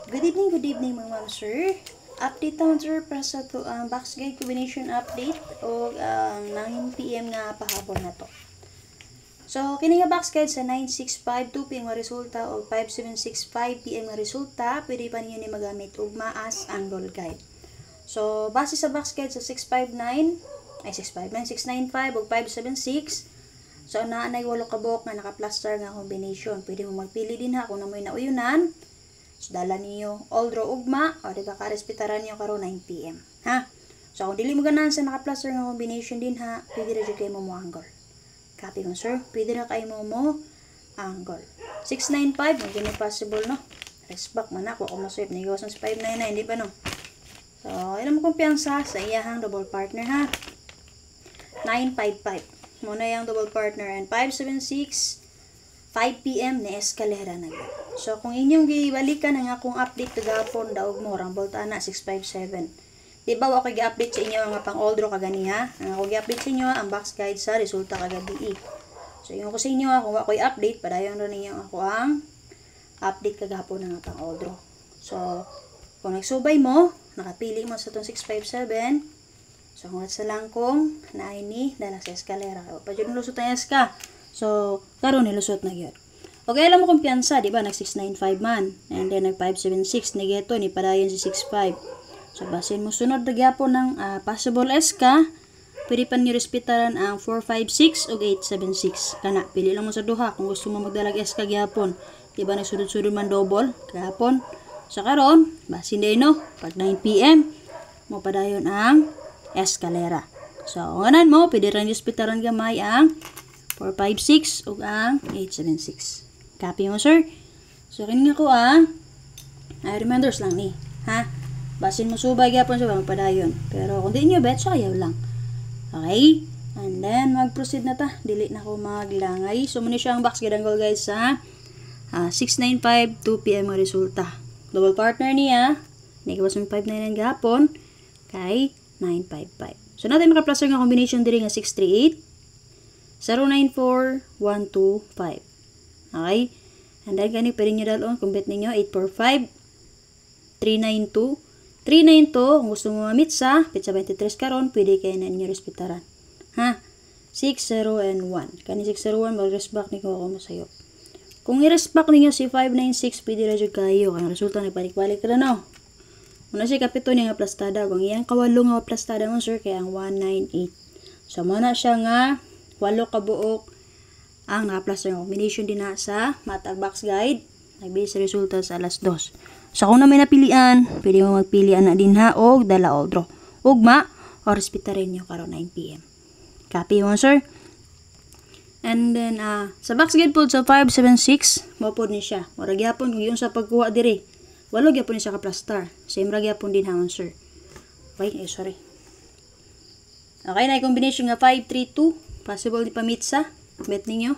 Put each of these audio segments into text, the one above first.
Good evening mga ma'am sir. Update naman sir para sa to ang box guide combination update o 9 PM nga pahapon na to. So kini nga box guide sa 9652 PM nga resulta o 5765 PM nga resulta, pwede pa ninyo ni magamit ug maas angle guide. So base sa box guide sa 695 ug 576. So naanay 8 ka buok nga naka-plaster nga combination. Pwede mo magpili din ha kung namoy nauyunan. So, dala niyo oldro ugma o diba karespetaran niyo karon 9 PM ha. So kung dili mo ganahan sa naka-plaster nga combination din ha, pwede ra jud kay mo angle. Copy mo sir, pwede ra kay mo angle. 695 mo gini possible no. Rest back man ako kung masuyop ni gawasan sa 599 di ba no. So ilang mo kumpiyansa sa iyahang double partner ha. 955 mo na yang double partner and 576 5 PM na eskalera na yun. So, kung inyong gibalikan ang akong update kagapon, daog mo, rambol ta na 657. Diba, ako gi-update sa inyo ang pang oldro kagani ha. Ang ako gi-update sa inyo, ang box guide sa resulta kagabi. So, yung ko sa inyo, kung ako i-update, padayon rin ninyo ako ang update kagapon ng pang oldro. So, kung nagsubay mo, nakapili mo sa itong 657, so, kung sa lang kong naini, dala sa eskalera. Pa dyan lusot ang eska. So, karon nilusot na gyud. Okay, alam mo kumpiyansa, di ba? Nag 695 man. And then nag 576 negeto ni padayon si 65. So, basin mo sunod na gyapon ng possible SK. Pwede pa niyo respetaran ang 456 o 876. Kana, pili lang mo sa duha kung gusto mo magdalag SK gyapon. Di ba nagsudod-sudod man double gyapon. Sa karon, basin day no, pag 9 PM mo padayon ang eskalera. So, nganan mo, pwede rin respetaran gamay ang 456 ug ang 876. Copy mo sir. So kini ko reminders lang ni, ha? Basin mo subay gyapon sa padayon. Pero kung di niyo bet so ayaw lang. Okay? And then mag-proceed na ta. Dili na ko maglangay. So muna siya ang box guide angle guys sa 695 2 PM ang resulta. Double partner niya. Negawas 599 gapon kay 955. So natin maka-plaster nga combination diri nga 638 094125. Okay? And then, gani pwede nyo dalon. Kung bet ninyo, 845 392 392. Kung gusto mo mamit sa pizza 23 karon, pwede kayo na ninyo respetaran. Ha? 60 and 1. Kani 601, mag-respect ni ko ako masayo. Kung i-respect ninyo si 596, pwede na dyan kayo. Kaya resulta na balik-balik ka na no. Muna siya kapito niya nga plastada. Kung iyang kawalo nga plastada mo, sir, kaya ang 198. So, muna siya nga 8 kabuok ang naka-plaster ng combination din na sa matag box guide. Nagbase sa resulta sa alas 2. So kung na may napilian, pwede mo magpilian na din ha o dala oldro. Ugma o respetarin nyo karon 9 PM. Copy mo sir. And then sa box guide po sa 576, mapod ni siya. Mura gyapon kung yung sa pagkuha diri. Walo gyapon ni siya ka-plaster. Same ra gyapon din hamon sir. Okay, sorry. Okay, na combination nga 532. Possible di pamit sa bet ninyo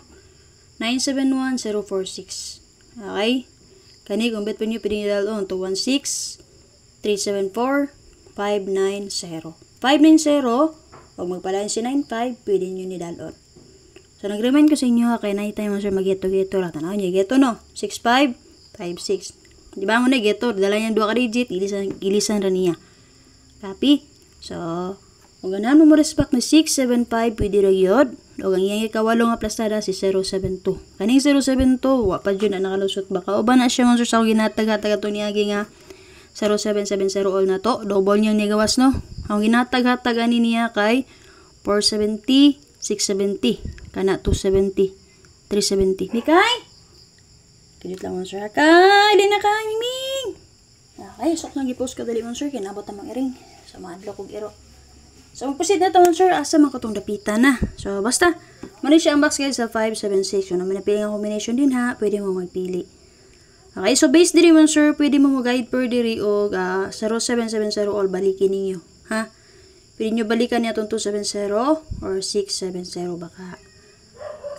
971046. Okay? Kani kung bet pa nyo pwede nyo dalon 216 374 590 590 o magpalayan si 95 pwede nyo ni dalon. So nag-remind ko sa inyo kay night time mo sir mag-geto lang. Tanaw nyo geto no 6556. Di ba mo na geto dala niya 2 ka digit ilisan ra niya. Copy? So kung ganahan mo respect na 675, pwede ra yun. O ang iyang ikawalo nga plastada si 072. Kaning 072, wapad yun na nakalusot baka. O ba na siya mga sa ginatag-hatag ito niyagi nga 0770 all na to. Double niyang nigawas no. Ang ginatag-hatag ani niya kay 470, 670. Kana 270, 370. Mikay? Kidit lang sir. Kay, di na kay, miming. Okay, sok nang gipost ka dali sir. Kinabot ang mga iring. Sa mga adlo kong iro. So, mag-proceed na ito, sir. Asa man ko itong dapitan na. So, basta, mali siya ang box guide sa 576. Kung naman napili ang combination din ha, pwede mo magpili. Okay, so based diri man, sir, pwede mo mag-guide per diri o 0770 all balikin ninyo. Ha? Pwede nyo balikan niya itong 270 or 670 baka.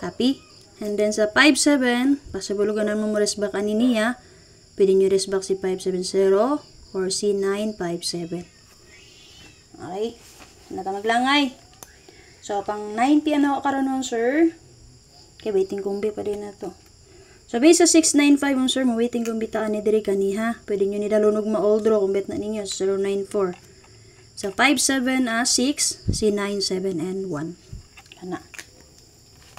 Copy? And then sa 57, pasabulugan na mo resback ani niya, pwede nyo resback si 570 or si 957. Okay? Nata maglangay. So, pang 9 PM ako karon nun, sir. Okay, waiting kumbi pa din na to. So, base sa 695, mo sir, mawaiting kung bitaan ni diri kaniha. Pwede nyo nidalunog ma-all draw kung bet na ninyo. 094. So, 57, 6, si 9, 7, and 1. Kana.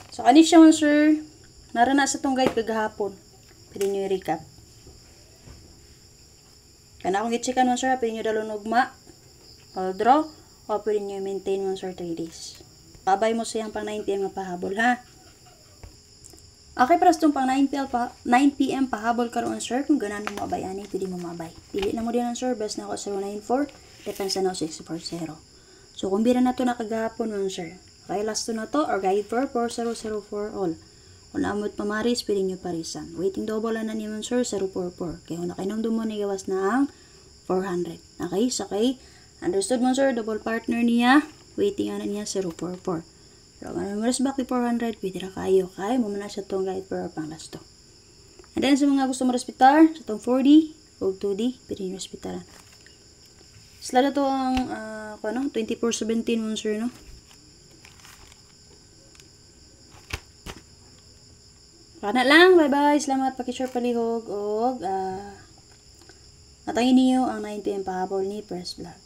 So, kani siya mo sir, narana sa tong guide kagahapon. Pwede nyo i-recap. Kana akong gitchikan mo sir, pwede nyo dalunog all draw, o pwede nyo maintain mo sir 3 days. Pabay mo siyang pang 9 PM nga pahabol ha. Okay, para sa itong pang 9 PM pahabol karoon sir, kung ganan mo mabay ani, pwede mo mabay. Pili na mo din ang sir, best na ako 094, depensa na ako 640. So, kung bira na to nakagahapon mo sir, okay, last to na to, or guide for 4004 all. Kung naamot pamaris, pwede nyo parisan. Waiting double na niyo sir, 044. Kaya kung nakinong mo, gawas na ang 400. Okay, sakay. Understood mo sir, double partner niya, waiting na niya 044. So, kung maras back to 400, pwede na kayo. Kaya mo na siya itong guide for pang last to. And then, sa mga gusto mo respitar, sa itong 4D o 2D, pwede nyo respitaran. Sila na to ang 24/17 mo sir, no? Kana lang, bye-bye. Salamat, pakishare palihog. O, natangin niyo ang 9 PM pahabol ni First Vlog.